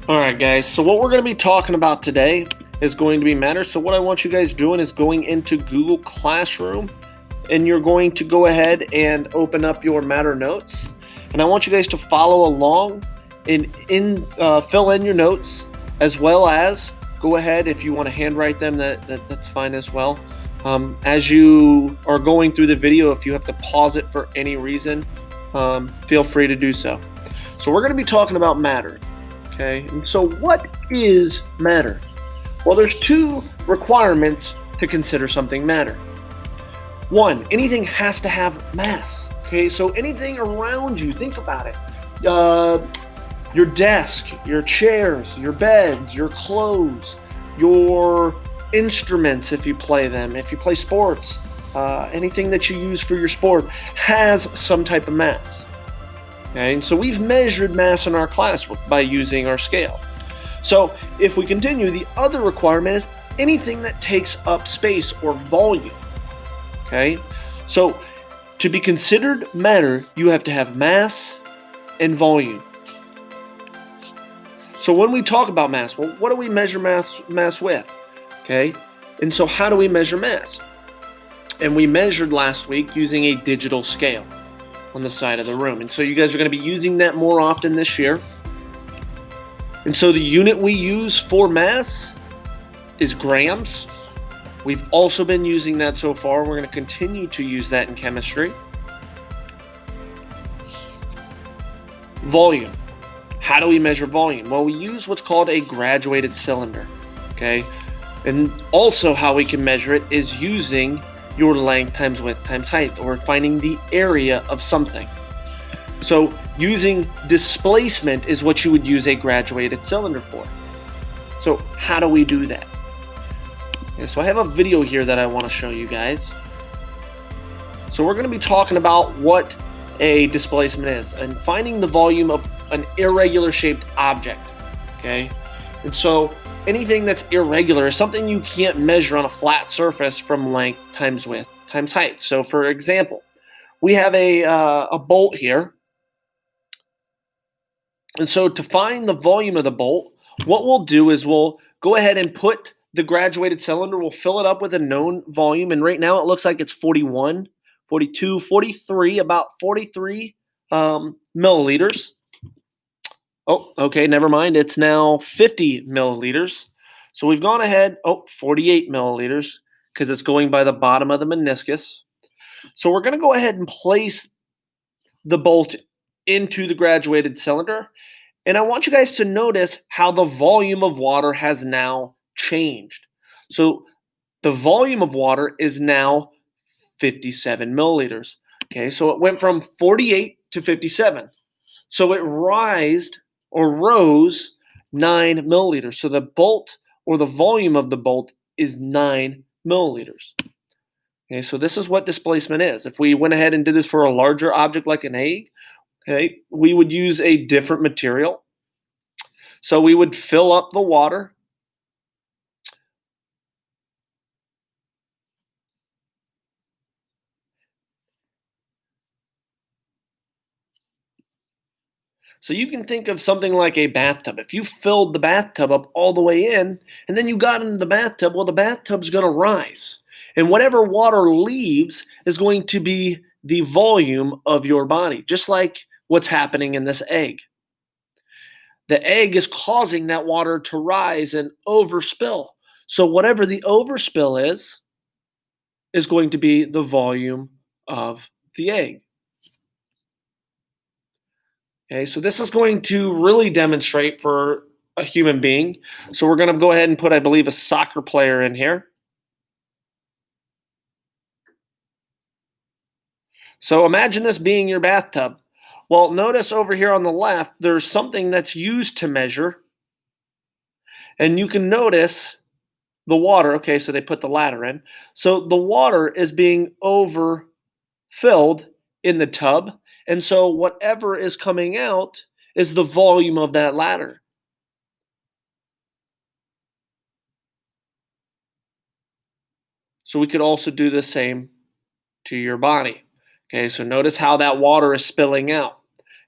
All right, guys. So what we're going to be talking about today is going to be matter. So what I want you guys doing is going into Google Classroom, and you're going to go ahead and open up your matter notes. And I want you guys to follow along and fill in your notes, as well as go ahead if you want to handwrite them. That's fine as well. As you are going through the video, if you have to pause it for any reason, feel free to do so. So we're going to be talking about matter. Okay, and so what is matter? Well, there's two requirements to consider something matter. One, anything has to have mass. Okay, so anything around you, think about it. Your desk, your chairs, your beds, your clothes, your instruments if you play them, if you play sports, anything that you use for your sport has some type of mass. Okay, and so we've measured mass in our class by using our scale. So if we continue, the other requirement is anything that takes up space or volume. Okay, so to be considered matter, you have to have mass and volume. So when we talk about mass, well, what do we measure mass with? Okay, and so how do we measure mass? And we measured last week using a digital scale on the side of the room. And so you guys are going to be using that more often this year. And so the unit we use for mass is grams. We've also been using that so far. We're going to continue to use that in chemistry. Volume. How do we measure volume? Well, we use what's called a graduated cylinder. Okay. And also how we can measure it is using your length times width times height, or finding the area of something. So using displacement is what you would use a graduated cylinder for. So how do we do that? Okay, so I have a video here that I want to show you guys. So we're going to be talking about what a displacement is and finding the volume of an irregular shaped object. Okay, and so anything that's irregular is something you can't measure on a flat surface from length times width times height. So for example, we have a bolt here. And so to find the volume of the bolt, what we'll do is we'll go ahead and put the graduated cylinder, we'll fill it up with a known volume. And right now it looks like it's 41, 42, 43, about 43 milliliters. Oh, okay, never mind. It's now 50 milliliters. So we've gone ahead, 48 milliliters, because it's going by the bottom of the meniscus. So we're going to go ahead and place the bolt into the graduated cylinder. And I want you guys to notice how the volume of water has now changed. So the volume of water is now 57 milliliters. Okay, so it went from 48 to 57. So it rose 9 milliliters. So the bolt, or the volume of the bolt, is 9 milliliters. Okay, so this is what displacement is. If we went ahead and did this for a larger object like an egg, okay, we would use a different material. So we would fill up the water. So you can think of something like a bathtub. If you filled the bathtub up all the way in, and then you got into the bathtub, well, the bathtub's going to rise. And whatever water leaves is going to be the volume of your body, just like what's happening in this egg. The egg is causing that water to rise and overspill. So whatever the overspill is going to be the volume of the egg. Okay, so this is going to really demonstrate for a human being. So we're going to go ahead and put, I believe, a soccer player in here. So imagine this being your bathtub. Well, notice over here on the left, there's something that's used to measure. And you can notice the water. Okay, so they put the ladder in. So the water is being overfilled in the tub. And so whatever is coming out is the volume of that ladder. So we could also do the same to your body. Okay, so notice how that water is spilling out.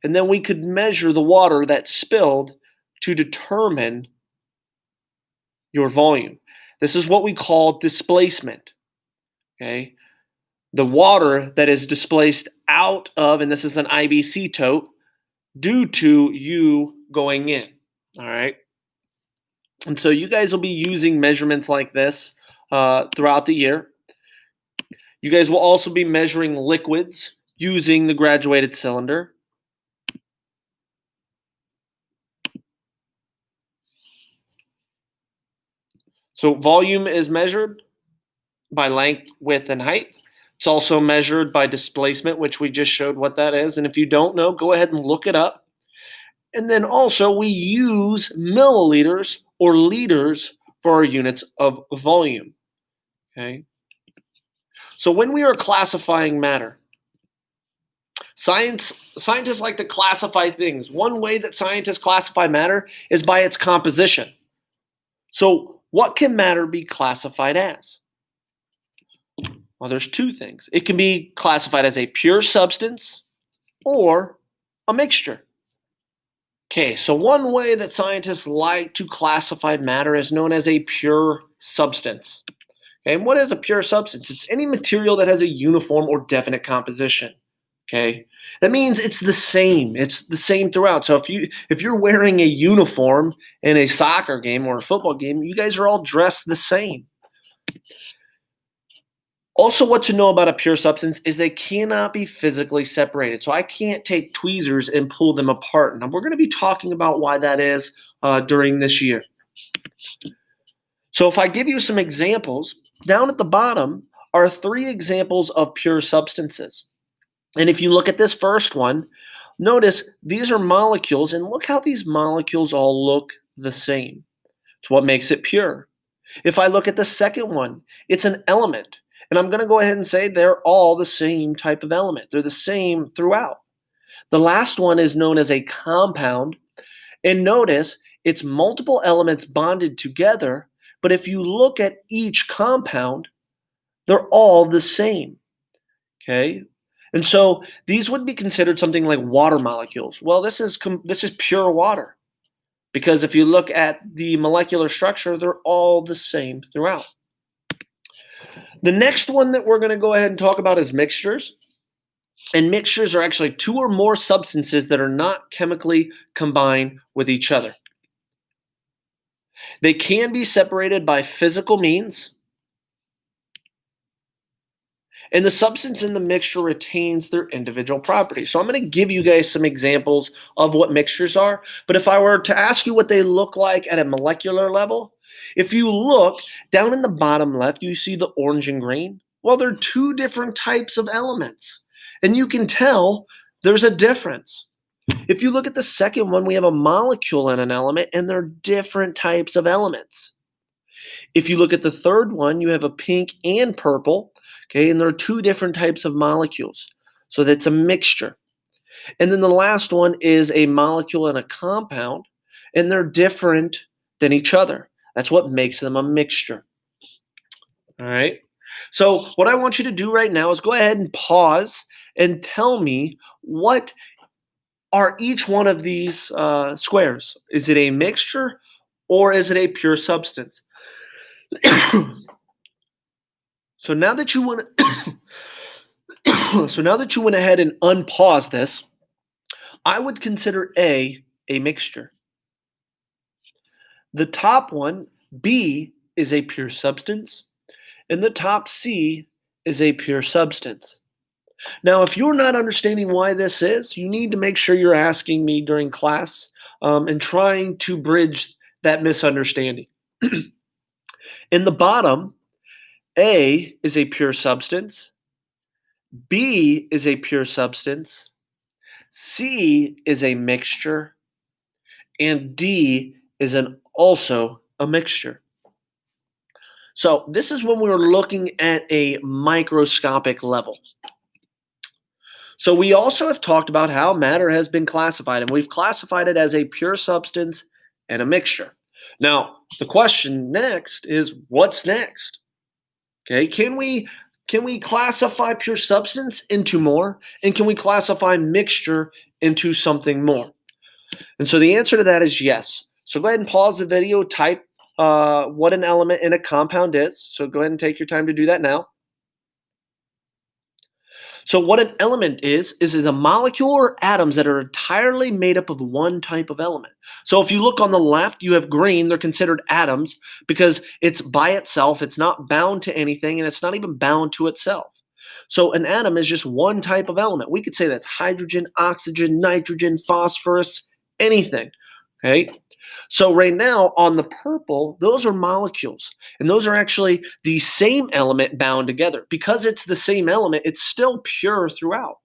And then we could measure the water that spilled to determine your volume. This is what we call displacement. Okay? The water that is displaced out of, and this is an IBC tote, due to you going in. All right? And so you guys will be using measurements like this throughout the year. You guys will also be measuring liquids using the graduated cylinder. So volume is measured by length, width, and height. It's also measured by displacement, which we just showed what that is. And if you don't know, go ahead and look it up. And then also we use milliliters or liters for our units of volume. Okay. So when we are classifying matter, scientists like to classify things. One way that scientists classify matter is by its composition. So what can matter be classified as? Well, there's two things. It can be classified as a pure substance or a mixture. Okay, so one way that scientists like to classify matter is known as a pure substance. Okay, and what is a pure substance? It's any material that has a uniform or definite composition. Okay, that means it's the same. It's the same throughout. So if you're wearing a uniform in a soccer game or a football game, you guys are all dressed the same. Also, what to know about a pure substance is they cannot be physically separated. So I can't take tweezers and pull them apart. Now, we're going to be talking about why that is during this year. So if I give you some examples, down at the bottom are 3 examples of pure substances. And if you look at this first one, notice these are molecules, and look how these molecules all look the same. It's what makes it pure. If I look at the second one, it's an element. And I'm going to go ahead and say they're all the same type of element. They're the same throughout. The last one is known as a compound. And notice it's multiple elements bonded together. But if you look at each compound, they're all the same. Okay? And so these would be considered something like water molecules. Well, this is pure water. Because if you look at the molecular structure, they're all the same throughout. The next one that we're going to go ahead and talk about is mixtures. And mixtures are actually 2 or more substances that are not chemically combined with each other. They can be separated by physical means. And the substance in the mixture retains their individual properties. So I'm going to give you guys some examples of what mixtures are. But if I were to ask you what they look like at a molecular level, if you look down in the bottom left, you see the orange and green. Well, they're 2 different types of elements. And you can tell there's a difference. If you look at the second one, we have a molecule and an element, and they're different types of elements. If you look at the third one, you have a pink and purple, okay, and there are 2 different types of molecules. So that's a mixture. And then the last one is a molecule and a compound, and they're different than each other. That's what makes them a mixture. All right. So what I want you to do right now is go ahead and pause and tell me what are each one of these squares. Is it a mixture or is it a pure substance? So now that you went ahead and unpause this, I would consider A mixture. The top one, B, is a pure substance, and the top C is a pure substance. Now, if you're not understanding why this is, you need to make sure you're asking me during class and trying to bridge that misunderstanding. In the bottom, A is a pure substance, B is a pure substance, C is a mixture, and D is also a mixture. So this is when we're looking at a microscopic level. So we also have talked about how matter has been classified, and we've classified it as a pure substance and a mixture. Now, the question next is, what's next? Okay, can we classify pure substance into more, and can we classify mixture into something more? And so the answer to that is yes. So go ahead and pause the video, type what an element in a compound is. So go ahead and take your time to do that now. So what an element is a molecule or atoms that are entirely made up of one type of element. So if you look on the left, you have green, they're considered atoms because it's by itself, it's not bound to anything, and it's not even bound to itself. So an atom is just one type of element. We could say that's hydrogen, oxygen, nitrogen, phosphorus, anything. Okay? So right now on the purple, those are molecules. And those are actually the same element bound together. Because it's the same element, it's still pure throughout.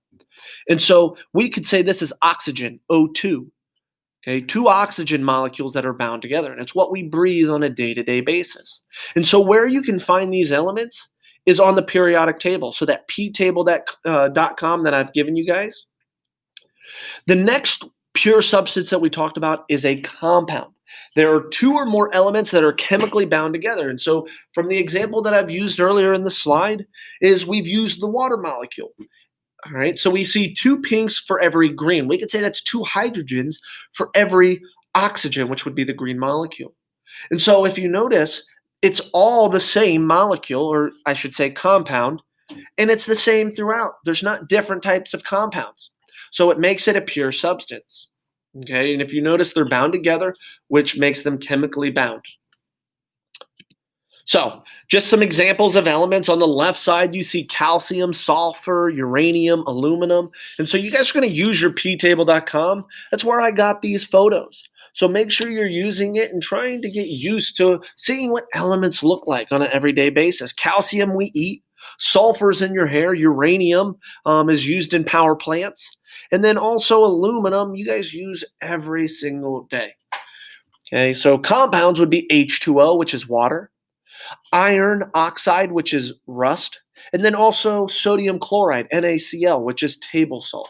And so we could say this is oxygen, O2. Okay, two oxygen molecules that are bound together. And it's what we breathe on a day-to-day basis. And so where you can find these elements is on the periodic table. So that ptable.com that I've given you guys. The next pure substance that we talked about is a compound. There are two or more elements that are chemically bound together. And so from the example that I've used earlier in the slide is we've used the water molecule. All right, so we see two pinks for every green. We could say that's two hydrogens for every oxygen, which would be the green molecule. And so if you notice, it's all the same molecule, or I should say compound, and it's the same throughout. There's not different types of compounds. So it makes it a pure substance. Okay, and if you notice, they're bound together, which makes them chemically bound. So just some examples of elements. On the left side, you see calcium, sulfur, uranium, aluminum. And so you guys are going to use your ptable.com. That's where I got these photos. So make sure you're using it and trying to get used to seeing what elements look like on an everyday basis. Calcium we eat. Sulfur's in your hair. Uranium is used in power plants. And then also aluminum, you guys use every single day. Okay, so compounds would be H2O, which is water. Iron oxide, which is rust, and then also sodium chloride, NaCl, which is table salt.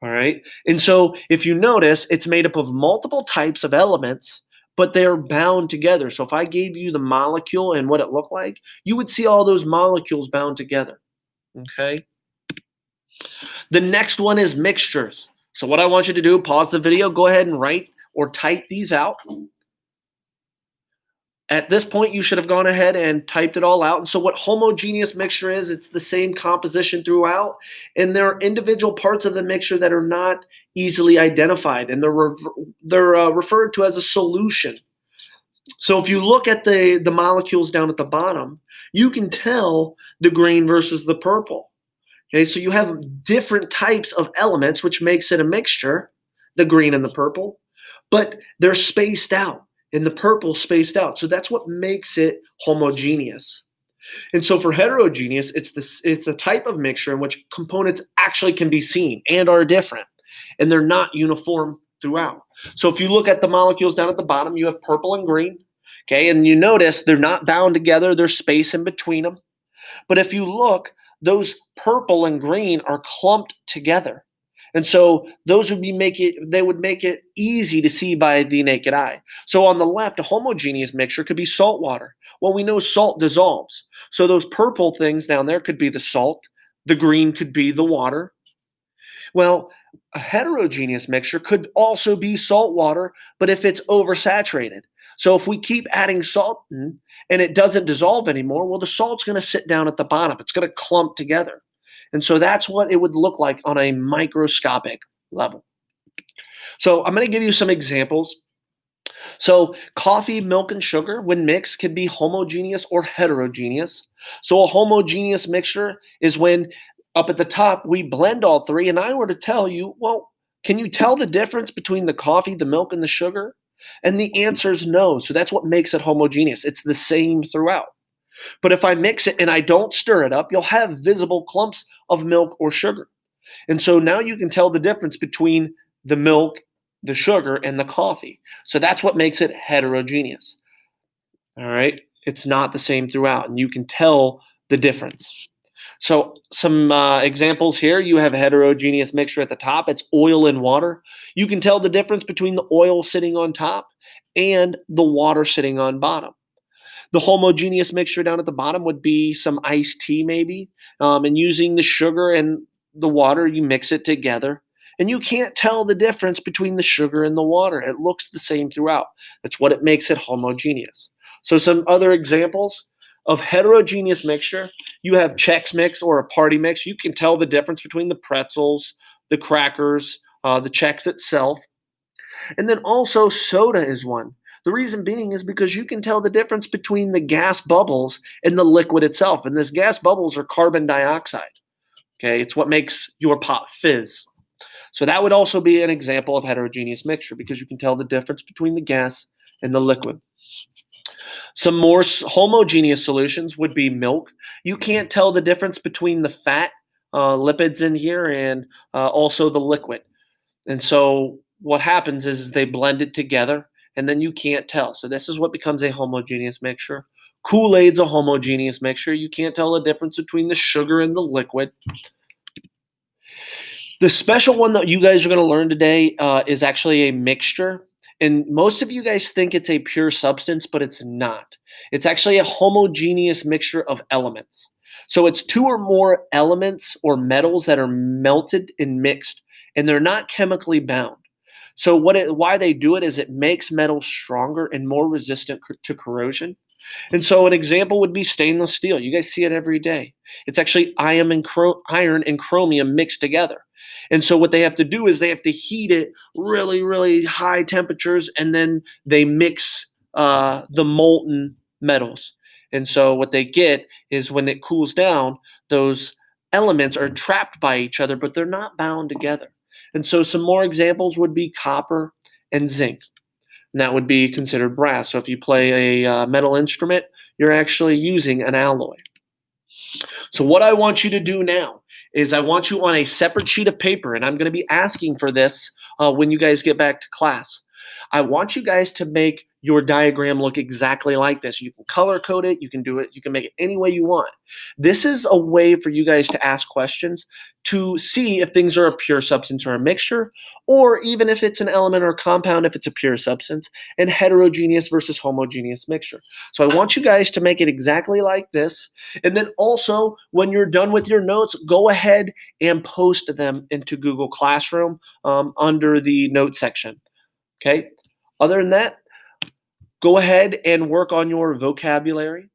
All right. And so if you notice, it's made up of multiple types of elements, but they're bound together. So if I gave you the molecule and what it looked like, you would see all those molecules bound together. Okay. The next one is mixtures. So what I want you to do, pause the video, go ahead and write or type these out. At this point, you should have gone ahead and typed it all out. And so what homogeneous mixture is, it's the same composition throughout. And there are individual parts of the mixture that are not easily identified. And they're referred to as a solution. So if you look at the molecules down at the bottom, you can tell the green versus the purple. Okay, so you have different types of elements, which makes it a mixture, the green and the purple, but they're spaced out. And the purple spaced out. So that's what makes it homogeneous. And so for heterogeneous, it's a type of mixture in which components actually can be seen and are different. And they're not uniform throughout. So if you look at the molecules down at the bottom, you have purple and green. Okay, and you notice they're not bound together. There's space in between them. But if you look, those purple and green are clumped together. And so those would make it easy to see by the naked eye. So on the left, a homogeneous mixture could be salt water. Well, we know salt dissolves. So those purple things down there could be the salt. The green could be the water. Well, a heterogeneous mixture could also be salt water, but if it's oversaturated. So if we keep adding salt in and it doesn't dissolve anymore, well, the salt's going to sit down at the bottom. It's going to clump together. And so that's what it would look like on a microscopic level. So I'm going to give you some examples. So coffee, milk, and sugar, when mixed, can be homogeneous or heterogeneous. So a homogeneous mixture is when up at the top we blend all three, and I were to tell you, well, can you tell the difference between the coffee, the milk, and the sugar? And the answer is no. So that's what makes it homogeneous. It's the same throughout. But if I mix it and I don't stir it up, you'll have visible clumps of milk or sugar. And so now you can tell the difference between the milk, the sugar, and the coffee. So that's what makes it heterogeneous. All right? It's not the same throughout, and you can tell the difference. So some examples here. You have a heterogeneous mixture at the top. It's oil and water. You can tell the difference between the oil sitting on top and the water sitting on bottom. The homogeneous mixture down at the bottom would be some iced tea maybe, and using the sugar and the water, you mix it together, And you can't tell the difference between the sugar and the water. It looks the same throughout. That's what it makes it homogeneous. So some other examples of heterogeneous mixture, you have Chex Mix or a party mix. You can tell the difference between the pretzels, the crackers, the Chex itself. And then also soda is one. The reason being is because you can tell the difference between the gas bubbles and the liquid itself. And this gas bubbles are carbon dioxide. Okay, it's what makes your pop fizz. So that would also be an example of heterogeneous mixture because you can tell the difference between the gas and the liquid. Some more homogeneous solutions would be milk. You can't tell the difference between the fat, lipids in here, and also the liquid. And so what happens is they blend it together, and then you can't tell. So this is what becomes a homogeneous mixture. Kool-Aid's a homogeneous mixture. You can't tell the difference between the sugar and the liquid. The special one that you guys are going to learn today is actually a mixture. And most of you guys think it's a pure substance, but it's not. It's actually a homogeneous mixture of elements. So it's two or more elements or metals that are melted and mixed, and they're not chemically bound. So why they do it is it makes metals stronger and more resistant to corrosion. And so an example would be stainless steel. You guys see it every day. It's actually iron and chromium mixed together. And so what they have to do is they have to heat it really, really high temperatures, and then they mix the molten metals. And so what they get is when it cools down, those elements are trapped by each other, but they're not bound together. And so some more examples would be copper and zinc. And that would be considered brass. So if you play a metal instrument, you're actually using an alloy. So what I want you to do now is I want you on a separate sheet of paper, and I'm going to be asking for this when you guys get back to class. I want you guys to make your diagram look exactly like this. You can color code it, you can do it, you can make it any way you want. This is a way for you guys to ask questions to see if things are a pure substance or a mixture, or even if it's an element or a compound, if it's a pure substance, and heterogeneous versus homogeneous mixture. So I want you guys to make it exactly like this. And then also, when you're done with your notes, go ahead and post them into Google Classroom under the notes section. Okay? Other than that, go ahead and work on your vocabulary.